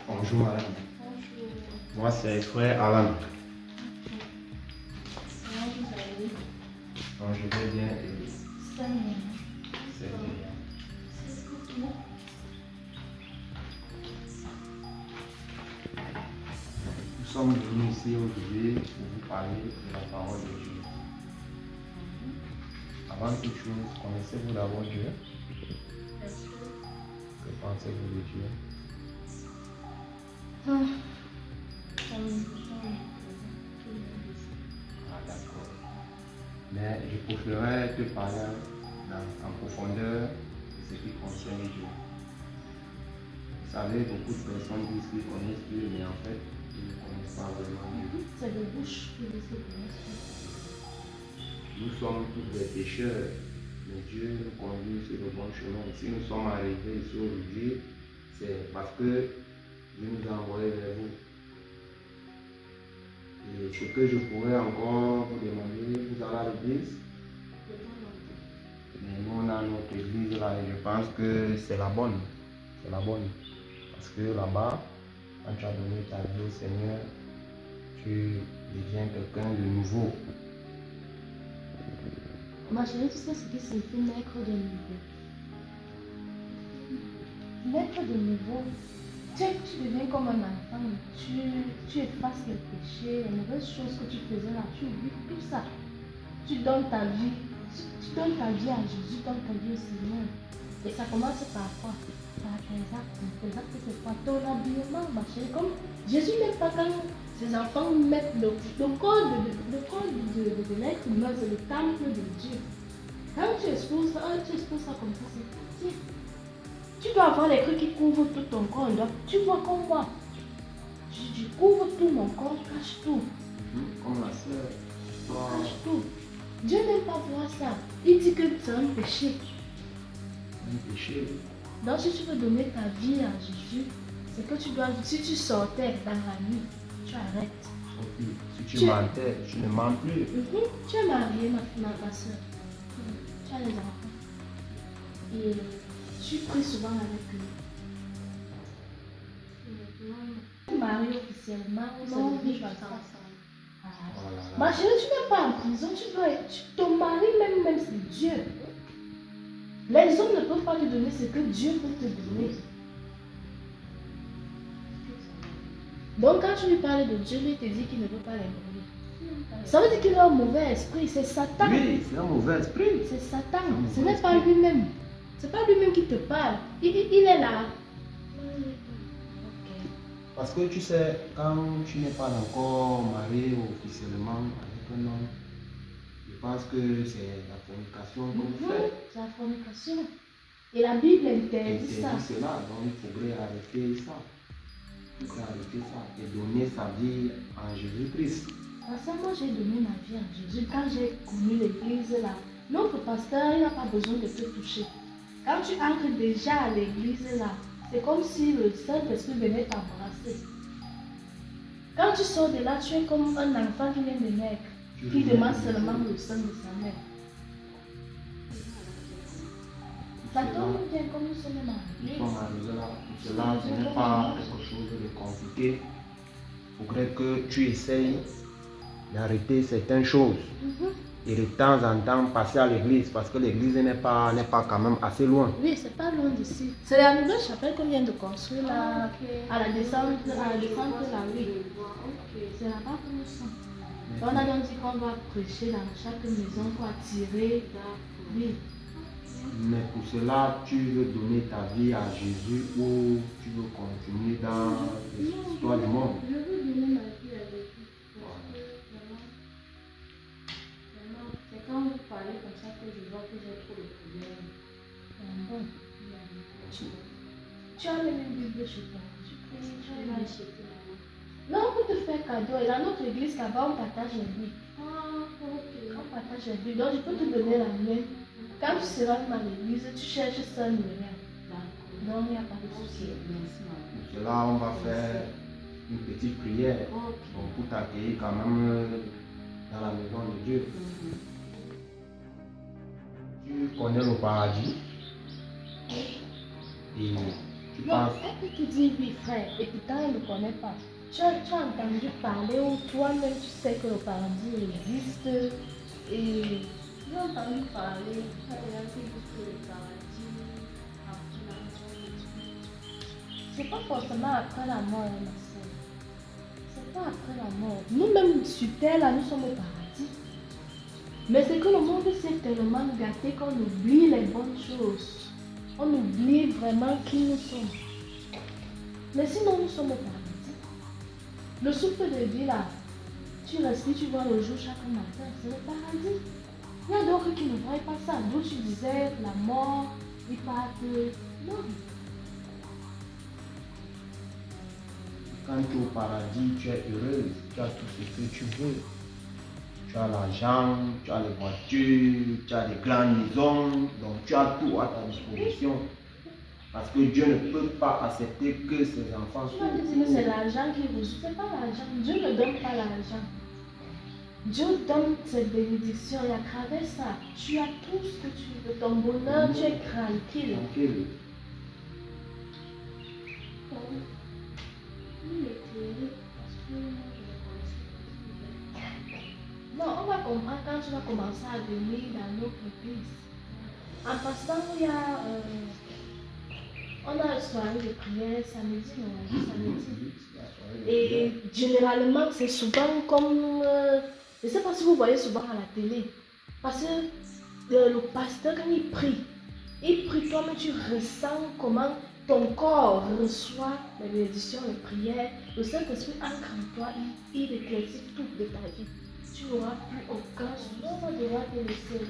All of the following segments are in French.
Bonjour madame. Moi c'est frère Alan. Donc, je vais bien et c'est bien. Nous sommes venus ici aujourd'hui pour vous parler de la parole de Dieu. Avant toute chose, connaissez-vous d'abord Dieu? Que pensez-vous de Dieu? Ah d'accord. Mais je préférerais te parler en profondeur de ce qui concerne Dieu. Vous savez, beaucoup de personnes disent qu'ils connaissent Dieu, mais en fait, ils ne connaissent pas vraiment Dieu. C'est de bouche qui disent qu'ils connaissent Dieu. Nous sommes tous des pécheurs, mais Dieu nous conduit sur le bon chemin. Si nous sommes arrivés ici aujourd'hui, c'est parce que Dieu nous a envoyés vers vous. Et ce que je pourrais encore vous demander, vous allez à l'église? Mais nous, on a notre église là et je pense que c'est la bonne. C'est la bonne. Parce que là-bas, quand tu as donné ta vie au Seigneur, tu deviens quelqu'un de nouveau. Ma chérie, tu sais ce qui signifie naître de nouveau? Naître de nouveau, tu deviens comme un enfant, tu effaces les péchés, les mauvaises choses que tu faisais là, tu oublies tout ça. Tu donnes ta vie, tu donnes ta vie à Jésus, tu donnes ta vie au Seigneur. Et ça commence par quoi? Par tes actes. Tes actes, c'est quoi? Ton habillement, ma chérie. Comme Jésus n'aime pas quand ses enfants mettent le corps de l'être humain, c'est le temple de Dieu. Quand tu exposes ça comme ça, c'est pas Dieu. Tu dois avoir les trucs qui couvrent tout ton corps. Donc, tu vois comme moi. Je couvre tout mon corps, je cache tout. Comme la sœur. Je cache tout. Dieu n'aime pas voir ça. Il dit que c'est un péché. Un péché. Donc, si tu veux donner ta vie à Jésus, c'est que tu dois, si tu sortais dans la nuit, tu arrêtes. Okay. Si tu mentais, tu ne mens plus. Tu es mariée, ma soeur. Tu as les enfants. Et tu pries souvent avec eux. Tu es mariée officiellement ou Non, c'est je le ça. Ma chérie, tu n'es pas en prison, ton mari même c'est Dieu. Les hommes ne peuvent pas te donner ce que Dieu peut te donner. Donc quand tu lui parles de Dieu, lui te dit qu'il ne veut pas les donner. Ça veut dire qu'il a un mauvais esprit, c'est Satan. Oui, c'est un mauvais esprit. C'est Satan, ce n'est pas lui-même. C'est pas lui-même qui te parle. Il est là. Parce que tu sais, quand tu n'es pas encore marié officiellement avec un homme, je pense que c'est la fornication que vous faites. C'est la fornication. Et la Bible interdit ça. Cela, donc il faudrait arrêter ça. Il faudrait arrêter ça et donner sa vie en Jésus-Christ. Parce que moi j'ai donné ma vie à Jésus. Quand j'ai connu l'église là, notre pasteur il n'a pas besoin de te toucher. Quand tu entres déjà à l'église là, c'est comme si le Saint-Esprit venait t'embrasser. Quand tu sors de là, tu es comme un enfant qui vient de naître, qui demande seulement le sang de sa mère. Ça tombe bien comme nous sommes mariés. Nous sommes arrivés là. Cela, ce n'est pas quelque chose de compliqué. Il faudrait que tu essayes d'arrêter certaines choses. Et de temps en temps passer à l'église parce que l'église n'est pas quand même assez loin. Oui, c'est pas loin d'ici. C'est la nouvelle chapelle qu'on vient de construire là, à la descente de la rue. C'est là-bas que nous sommes. On a donc dit qu'on va prêcher dans chaque maison pour attirer. Oui. Mais pour cela, tu veux donner ta vie à Jésus ou tu veux continuer dans l'histoire du monde? Je veux donner ma vie à Jésus. C'est quand vous parlez comme ça que je vois que j'ai trop de problèmes. Bon. Tu as même une Bible chez toi. Je vais acheter là-bas. Non, on peut te faire cadeau. Et dans notre église là-bas, on partage les Bibles. Ah, ok. On partage les Bibles. Donc, je peux te donner la mienne. Quand tu seras dans l'église, tu cherches ça, le rien. Non, il n'y a pas de souci. Pour cela, on va faire une petite prière pour t'accueillir quand même dans la maison de Dieu. Tu connais le paradis et Tu Non, penses? elle peut te dire oui, frère, et pourtant elle ne connaît pas. Tu as entendu parler ou toi-même tu sais que le paradis existe et J'ai entendu parler, ça a déjà dit que le paradis, après la mort, c'est pas forcément après la mort, hein, ma soeur. C'est pas après la mort. Nous-mêmes sur terre, là, nous sommes au paradis. Mais c'est que le monde s'est tellement gâté qu'on oublie les bonnes choses. On oublie vraiment qui nous sommes. Mais sinon, nous sommes au paradis. Le souffle de vie là, tu respires, tu vois le jour chaque matin, c'est le paradis. Il y a d'autres qui ne voient pas ça. D'où tu disais la mort, ils partent. Non. Quand tu es au paradis, tu es heureuse, tu as tout ce que tu veux. Tu as l'argent, tu as les voitures, tu as des grandes maisons, donc tu as tout à ta disposition. Parce que Dieu ne peut pas accepter que ses enfants Tu vas te dire que c'est l'argent qui vous. C'est pas l'argent. Dieu ne donne pas l'argent. Dieu donne ses bénédictions et à travers ça, tu as tout ce que tu veux. Ton bonheur, tu es tranquille. Tranquille. il est éclairé parce que moi je le connaissais. Non, on va comprendre quand tu vas commencer à venir dans notre église. En passant, il y a. On a une soirée de prière samedi, non, samedi. Et généralement, c'est souvent comme. Je ne sais pas si vous voyez souvent à la télé. Parce que le pasteur, quand il prie toi, mais tu ressens comment ton corps reçoit les bénédictions, les prières. Le Saint-Esprit ancre en toi, il éclaircit tout de ta vie. Tu n'auras plus aucun souci. On va devoir te laisser.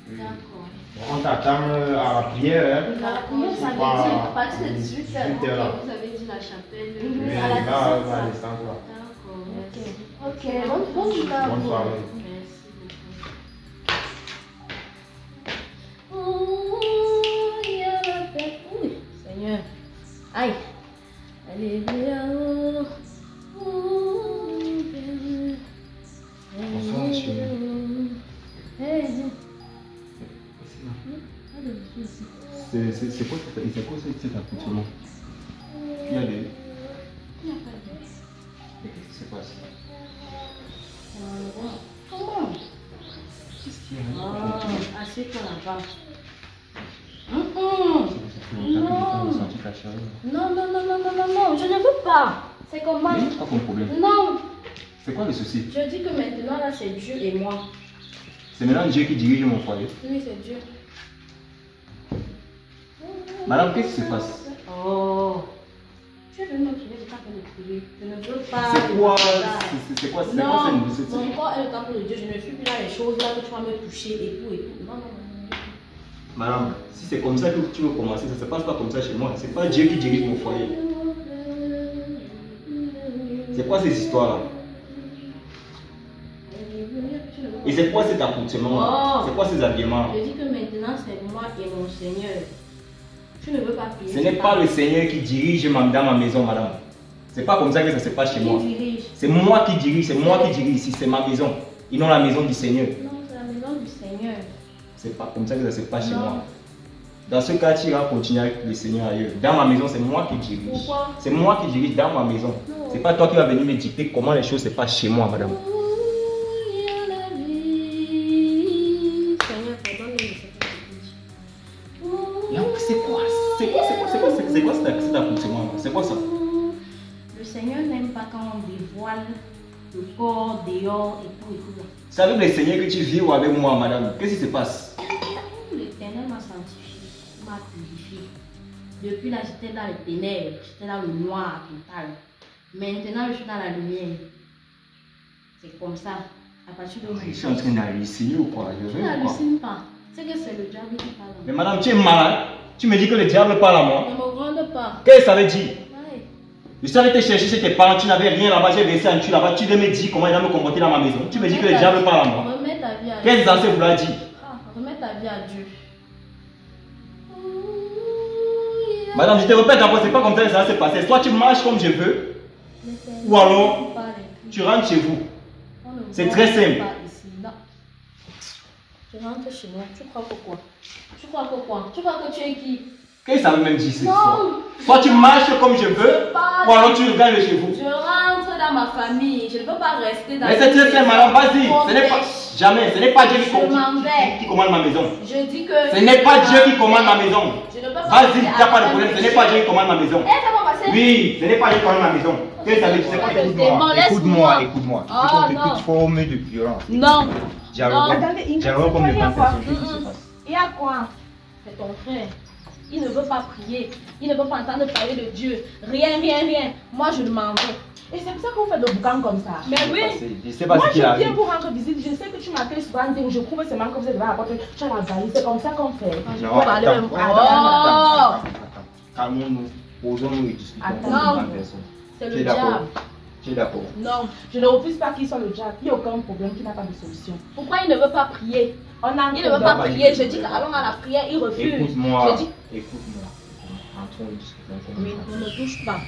D'accord. On t'attend à la prière. Hein? La prière, ça veut dire à partir de 18h. 18h là. Vous avez dit la chapelle. Oui, Mais à la là, on descente, va là. descendre là. D'accord, Ok, merci. ok, bonne journée à Bonne vous. soirée. Merci beaucoup. Oh, il y a la paix. Oui, Seigneur. Aïe. Alléluia. Oh, Père. Bonsoir, chérie. C'est quoi cet accoutrement? Il y a des... Il n'y a pas de Qu'est-ce qui se passe? Comment? Qu'est-ce qu'il y a? Assieds-toi là-bas. Non, non, non, non, non, non, non, je ne veux pas. C'est comment? C'est quoi ton problème? Non, C'est quoi le souci? je dis que maintenant là c'est Dieu et moi. C'est maintenant Dieu qui dirige mon foyer. Oui, c'est Dieu. Madame, qu'est-ce qui se passe? Oh. Tu es venu me prier, je t'ai fait de prier. Je ne veux pas. C'est quoi? Ça. C'est quoi Non, cette mon corps est le temple de Dieu. Je ne suis plus là les choses là que tu vas me toucher et tout et tout. Non, non, non. Madame, si c'est comme ça que tu veux commencer, ça ne se passe pas comme ça chez moi. C'est pas Dieu qui dirige mon foyer. C'est quoi ces histoires-là? Et c'est quoi cet accoutrement? Oh. C'est quoi ces habillements? Je dis que maintenant c'est moi et mon Seigneur. Tu ne veux pas prier. Ce n'est pas le Seigneur qui dirige dans ma maison, madame. C'est pas comme ça que ça se passe chez moi. Qui dirige? C'est moi qui dirige, c'est moi qui dirige ici, c'est ma maison. Et non la maison du Seigneur. Non, c'est la maison du Seigneur. C'est pas comme ça que ça se passe chez Non. moi. Dans ce cas, tu iras continuer avec le Seigneur ailleurs. Dans ma maison, c'est moi qui dirige. Pourquoi? C'est moi qui dirige dans ma maison. Non. C'est pas toi qui vas venir me dicter comment les choses se passent chez moi, madame. Seigneur, pardonne-moi de cette église. Là, c'est quoi? C'est quoi cet accoutrement? C'est quoi ça? Le Seigneur n'aime pas quand on dévoile le corps dehors et tout et tout là. C'est avec le Seigneur que tu vis ou avec moi, madame? Qu'est-ce qui se passe? L'Éternel m'a sanctifié, m'a purifié. Depuis là, j'étais dans les ténèbres, j'étais dans le noir total. Maintenant, je suis dans la lumière. C'est comme ça. À partir de Je suis en train d'halluciner ou quoi? Je Tu veux ou quoi? n'hallucines pas. C'est que c'est le diable qui parle. Mais madame, tu es malade? Tu me dis que le diable parle à moi? Ne me gronde pas. Qu'est-ce que ça veut dire? Ouais. Je suis allé te chercher chez tes parents, tu n'avais rien là-bas, j'ai versé un tu là-bas, tu devais me dire comment il va me comporter dans ma maison. Tu me dis que le diable parle à moi. Remets ta vie à Dieu. Qu'est-ce que ça se vouloir dire? Ah, remets ta vie à Dieu. Madame, je te répète encore, c'est pas comme ça que ça va se passer. Soit tu marches comme je veux, ou alors tu rentres chez vous. C'est très simple. Tu rentres chez moi, tu crois que quoi? Tu crois que quoi? Tu crois que tu es qui? Qu'est-ce que ça veut même dire, cette Non. histoire? Soit tu marches comme je veux, ou alors tu regardes chez vous. Je rentre dans ma famille. Je ne peux pas rester dans Mais c'est madame, vas-y. Mon Ce n'est pas. pêche. Jamais. Ce n'est pas Dieu Je m'en vais. qui commande ma maison. Je dis que. Ce n'est pas Dieu qui commande ma maison. Je ne peux pas. Vas-y, il n'y a pas de problème. Ce n'est pas Dieu qui commande ma maison. Eh, ça va passer. Oui, ce n'est pas Dieu qui commande ma maison. Qu'est-ce que ça veut dire? C'est pas Écoute-moi, laisse-moi. Écoute-moi. Oh, Tu non. comptes toute forme de violence. Non. J'arrive Attendez, comme le il y a temps quoi? qu'est-ce qui se passe? Il y a quoi? C'est ton frère. Il ne veut pas prier. Il ne veut pas entendre parler de Dieu. Rien, rien, rien. Moi, je le m'en vais. Et c'est pour ça qu'on fait le boucan comme ça. Mais oui. Je sais pas Moi, ce je qu'il viens arrive. pour rendre visite. Je sais que tu m'appelles souvent, je trouve seulement que vous êtes devant la porte. Tu as la valise. C'est comme ça qu'on fait. Non, On va aller attends, même- attends. Calmons-nous, posons-nous et discutons comme Attends. une personne. C'est Tu le es d'accord? diable. Tu es d'accord? Non, je ne refuse pas qu'il soit le diable. Il n'y a aucun problème, qu'il n'a pas de solution. Pourquoi il ne veut pas prier? On a Il ne veut pas prier. Je dis qu'allons à la prière, il refuse. Écoute-moi. Je dis, Écoute-moi. Entrons et discutons comme oui, une ne me personne. touche pas.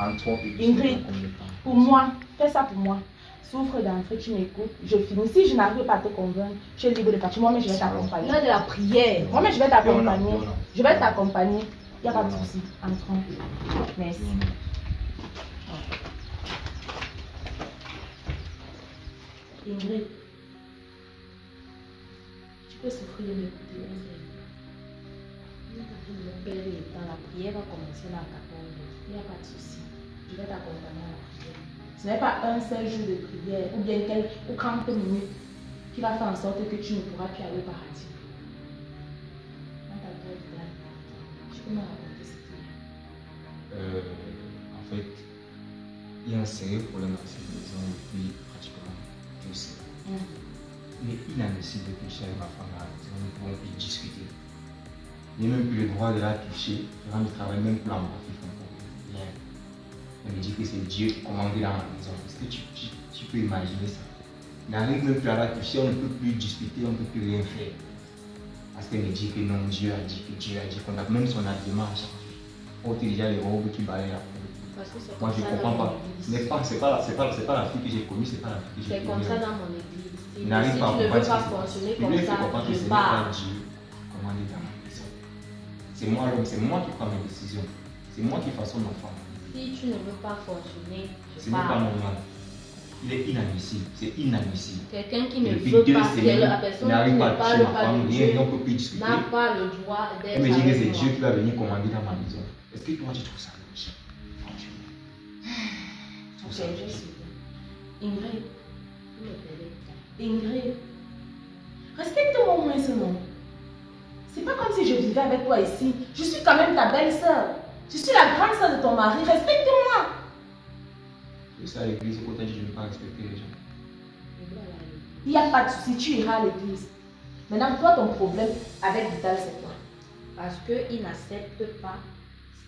Entrons et Ingrid. discutons comme une personne. Pour moi, fais ça pour moi. Souffre d'entrée, tu m'écoutes, je finis. Si je n'arrive pas à te convaincre, tu es libre de partir. Moi-même, je vais t'accompagner. L'heure de la prière. Moi-même, je vais t'accompagner. Non, non. Je vais t'accompagner. Il n'y a pas de souci. Entrons. Merci. Ingrid, tu peux souffrir de m'écouter. Mon père est dans la prière, va commencer là à 14 heures. Il n'y a pas de souci. Je vais t'accompagner à la prière. Ce n'est pas un seul jour de prière ou bien ou 30 minutes qui va faire en sorte que tu ne pourras plus aller au paradis. Tu peux me raconter ce qu'il y a. En fait, il y a un sérieux problème dans cette maison depuis pratiquement 2 semaines. Il est inadmissible que je et ma femme à la maison, nous ne pouvons plus discuter. Je n'ai même plus le droit de la toucher, je rends le travail même pour la marquer. Rien. Elle me dit que c'est Dieu qui commandait dans la maison. Est-ce que tu peux imaginer ça? Il n'arrive même plus à la toucher, on ne peut plus discuter, on ne peut plus rien faire. Parce qu'elle me dit que non, Dieu a dit qu'on a même son habillement a changé. On a déjà les robes qui balayent la peau. Parce que c'est Moi comme je ça ne comprends dans pas. mon église. C'est pas la fille que j'ai connue, c'est pas la fille que j'ai C'est connue. comme ça dans mon église. Si Il n'arrive tu pas à ne veux comprendre pas ce qui se passe. fonctionner Il comme lui fait ça, comprendre que je ce n'est pas pars. Dieu commandé dans ma maison. C'est moi l'homme, c'est moi qui prends mes décisions. C'est moi qui façonne mon femme. Si tu ne veux pas fonctionner, Ce je n'est pas pars. normal. Il est inadmissible. C'est inadmissible. Quelqu'un qui ne Depuis veut 2 pas, semaines, la il personne qui n'arrive ne pas à toucher parle ma pas femme, de rien, Dieu on ne peut plus discuter. n'a pas le droit d'être Elle me dit que c'est avec Dieu moi. qui va venir commander dans ma maison. Est-ce que toi tu trouves ça logique? Franchement. Ok, je suis. Ingrid, Ingrid, respecte-moi au moins ce nom. C'est pas comme si je vivais avec toi ici. Je suis quand même ta belle-sœur. Je suis la grande sœur de ton mari. Respecte-moi. C'est ça l'église, quand on dit je ne veux pas respecter les gens. Il n'y a pas de souci, tu iras à l'église. Maintenant, toi, ton problème avec Vital, c'est quoi? Parce qu'il n'accepte pas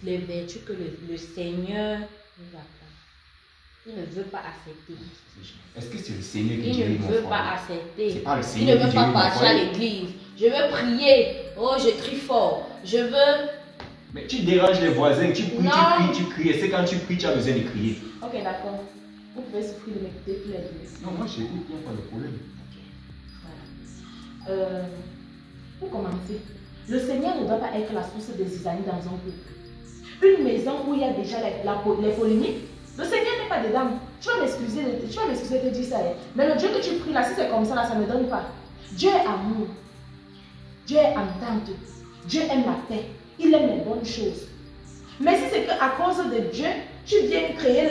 les vertus que le Seigneur nous apprend. Il ne veut pas accepter. Est-ce que c'est le Seigneur qui Il dirige ne mon veut foyer? pas accepter. C'est pas le Il ne Seigneur veut qui pas dirige mon partir à foyer. l'église. Je veux prier. Oh, je crie fort. Je veux. Mais tu déranges les voisins, tu pries, Non. tu cries. Et c'est quand tu pries, tu as besoin de crier. Ok, d'accord. Vous pouvez souffrir de m'écouter tous les deux. Non, moi j'écoute, il n'y a pas de problème. Voilà. Pour commencer, le Seigneur ne doit pas être la source des zizanies dans un couple. Une maison où il y a déjà les polémiques, le Seigneur n'est pas dedans. Tu vas m'excuser de te dire ça. Hein. Mais le Dieu que tu pries là, si c'est comme ça, là, ça ne donne pas. Dieu est amour. Dieu est entente. Dieu aime la paix. Il aime les bonnes choses. Mais si c'est qu'à cause de Dieu, tu viens créer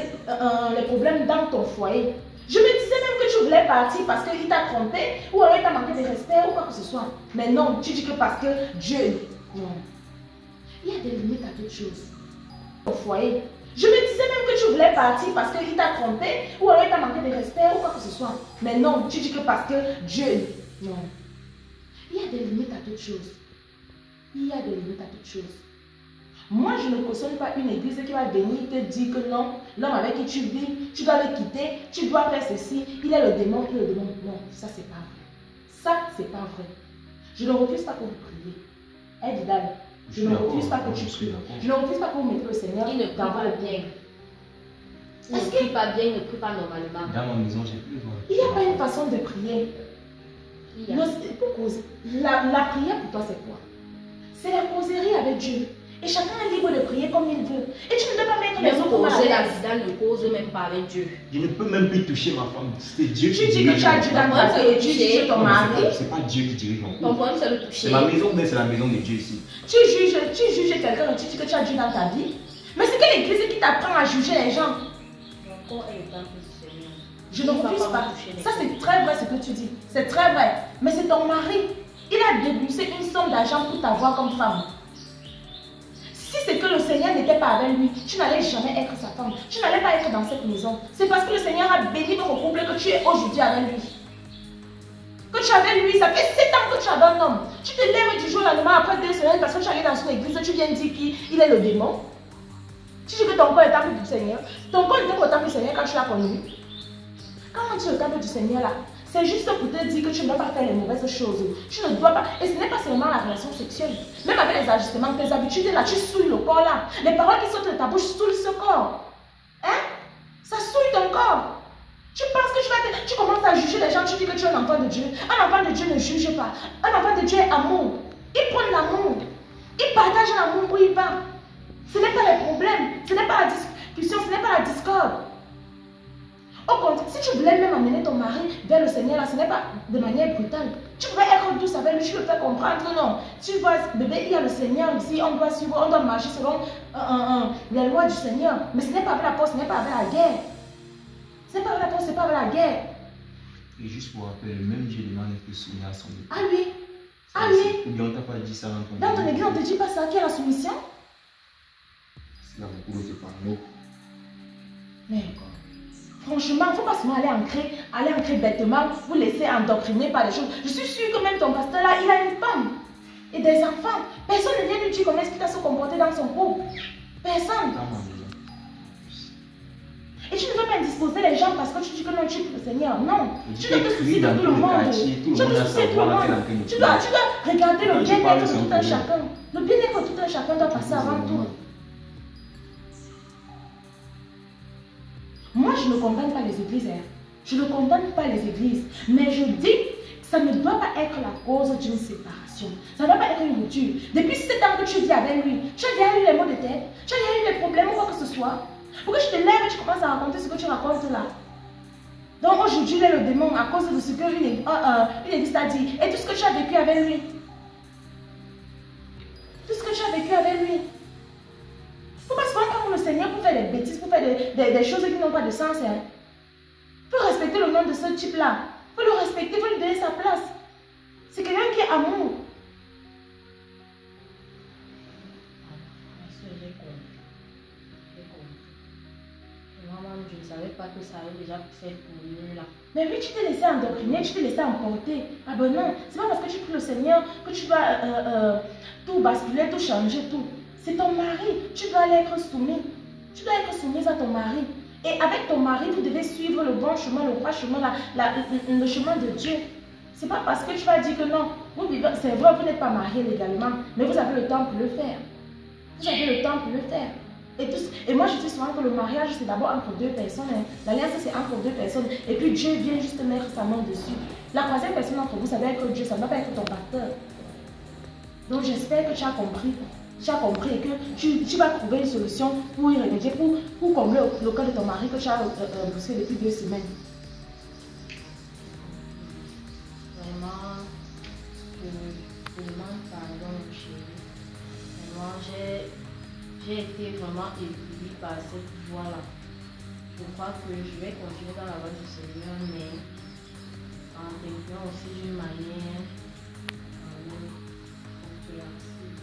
les problèmes dans ton foyer. Je me disais même que tu voulais partir parce qu'il t'a trompé ou alors il t'a manqué de respect ou quoi que ce soit. Mais non, tu dis que parce que Dieu... Non. Il y a des limites à toute chose. Au foyer. Je me disais même que tu voulais partir parce qu'il t'a trompé ou alors il t'a manqué de respect ou quoi que ce soit. Mais non, tu dis que parce que Dieu... Non. Il y a des limites à toute chose. Il y a des limites à toute chose. Moi, je ne cautionne pas une église qui va venir te dire que non, l'homme avec qui tu vis, tu dois le quitter, tu dois faire ceci, il est le démon, il est le démon. Non, ça c'est pas vrai. Ça, c'est pas vrai. Je ne refuse pas que vous priez. Eh, Vidal, je ne refuse pas que tu pries. Je ne refuse pas que vous mettez le Seigneur Il ne prie dans pas votre bien. bien. Il ne prie pas bien, il ne prie pas normalement. Dans ma maison, j'ai plus droit. Il n'y a pas une façon de prier. Il y a- Pour causer. La prière pour toi, c'est quoi? C'est la causerie avec Dieu. Et chacun est libre de prier comme il veut. Et tu ne peux pas mettre les Même autres mal causer à la l'aise. Zidane ne cause même pas avec Dieu. Je ne peux même plus toucher ma femme. C'est Dieu Tu qui dis que dirige tu as mon Dieu couple. dans ta vie et tu juges ton mari. C'est pas Dieu qui dirige mon Ton couple. problème, c'est le C'est toucher. ma maison, mais c'est la maison de Dieu ici. Tu juges quelqu'un et tu dis que tu as Dieu dans ta vie. Mais c'est que l'église qui t'apprend à juger les gens. Ton corps est le temple du Seigneur. Je ne Tu vas refuse pas pas. toucher les Ça, gens. c'est très vrai ce que tu dis. C'est très vrai. Mais c'est ton mari. Il a déboursé une somme d'argent pour t'avoir comme femme. Si c'est que le Seigneur n'était pas avec lui, tu n'allais jamais être sa femme. Tu n'allais pas être dans cette maison. C'est parce que le Seigneur a béni ton couple que tu es aujourd'hui avec lui. Que tu es avec lui, ça fait 7 ans que tu as un homme. Tu te lèves du jour au lendemain après 2 semaines parce que tu allais dans une église, tu viens dire qu'il est le démon. Tu dis que ton corps est temple du Seigneur. Ton corps était au temple du Seigneur quand tu l'as connu. Quand on dit le temple du Seigneur là, c'est juste pour te dire que tu ne dois pas faire les mauvaises choses. Tu ne dois pas. Et ce n'est pas seulement la relation sexuelle. Même avec les ajustements, tes habitudes là, tu souilles le corps là. Les paroles qui sortent de ta bouche souillent ce corps. Hein? Ça souille ton corps. Tu penses que tu commences à juger les gens, tu dis que tu es un enfant de Dieu. Un enfant de Dieu ne juge pas. Un enfant de Dieu est amour. Il prend l'amour. Il partage l'amour où il va. Ce n'est pas les problèmes. Ce n'est pas la discussion, ce n'est pas la discorde. Au contraire, si tu voulais même amener ton mari vers le Seigneur, là, ce n'est pas de manière brutale. Tu pouvais être douce avec lui, tu le fais comprendre que non. Tu vois, bébé, il y a le Seigneur ici, on doit suivre, on doit marcher selon les lois du Seigneur. Mais ce n'est pas avec la force, ce n'est pas avec la guerre. Ce n'est pas avec la force, ce n'est pas avec la guerre. Et juste pour rappel, le même Dieu demande d'être soumis à son époux. Ah oui. Ah oui. Ou bien on t'a pas dit ça dans ton Dans ton église, on ne te dit pas ça, qui est la soumission? C'est là beaucoup de parler. Mais franchement, il ne faut pas seulement aller ancrer bêtement, vous laisser endoctriner par les choses. Je suis sûre que même ton pasteur là, il a une femme et des enfants. Personne ne vient lui dire comment est-ce qu'il doit se comporter dans son couple. Personne. Dans ma maison. Et tu ne veux pas indisposer les gens parce que tu dis que non, tu es le Seigneur. Non. Je Tu dois te soucier de tout le monde. Tu dois te soucier de tout le monde. Tu dois regarder le bien-être de tout un chacun. Le bien-être de tout un chacun doit passer avant tout. Moi, je ne condamne pas les églises. Hein. Je ne condamne pas les églises. Mais je dis que ça ne doit pas être la cause d'une séparation. Ça ne doit pas être une rupture. Depuis 7 ans que tu vis avec lui, tu as déjà eu les maux de tête, tu as déjà eu des problèmes ou quoi que ce soit. Pourquoi tu te lèves et tu commences à raconter ce que tu racontes là? Donc aujourd'hui, il est le démon à cause de ce qu'une église t'a dit. Et tout ce que tu as vécu avec lui. Tout ce que tu as vécu avec lui. Il ne faut pas se prendre comme le Seigneur pour faire des bêtises, pour faire des choses qui n'ont pas de sens. Hein. Il faut respecter le nom de ce type-là. Il faut le respecter, il faut lui donner sa place. C'est quelqu'un qui est amour. Je ne savais pas que ça avait déjà fait pour lui là. Mais oui, tu t'es laissé endoctriner, tu t'es laissé emporter. Ah ben non, c'est pas parce que tu pries le Seigneur que tu dois tout basculer, tout changer, tout. C'est ton mari, tu dois aller être soumis. Tu dois être soumise à ton mari. Et avec ton mari, vous devez suivre le bon chemin, le droit chemin, le chemin de Dieu. C'est pas parce que tu vas dire que non, c'est vrai, vous n'êtes pas marié légalement, mais vous avez le temps pour le faire. Vous avez le temps pour le faire. Et moi, je dis souvent que le mariage, c'est d'abord entre 2 personnes. Hein. L'alliance, c'est entre 2 personnes. Et puis Dieu vient juste mettre sa main dessus. La 3e personne entre vous, ça doit être Dieu, ça ne doit pas être ton pasteur. Donc j'espère que tu as compris. Tu as compris et que tu vas trouver une solution pour y remédier, pour combler le cas de ton mari que tu as brusqué depuis 2 semaines. Vraiment, je demande pardon, chérie. Vraiment, j'ai été vraiment éblouie par cette voie-là. Je crois que je vais continuer dans la voie du Seigneur, mais en intégrant aussi d'une manière compréhensible.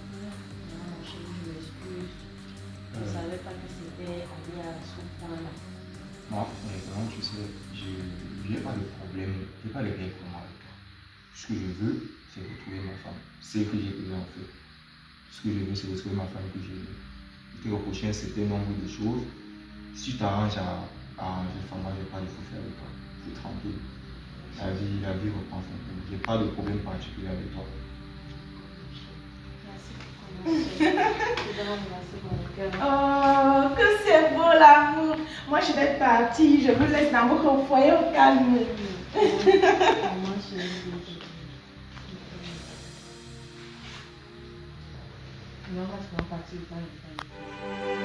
Mon chéri, je m'excuse. Je ne savais pas que c'était allé à ce point-là. Moi, honnêtement, tu sais, je n'ai pas de problème, je n'ai pas de rien pour moi avec toi. Ce que je veux, c'est retrouver ma femme. C'est que j'ai besoin en fait. Ce que je veux, c'est retrouver ma femme que j'ai eue. Je te reprocher un certain nombre de choses. Si tu t'arranges à arranger, moi, je n'ai pas de souci avec toi. Je suis tranquille. La vie reprend son cours. Je n'ai pas de problème particulier avec toi. Oh, que c'est beau l'amour. Moi, je vais partir. Je vous laisse dans votre foyer au calme. Non, moi, je suis en partie dans le temps.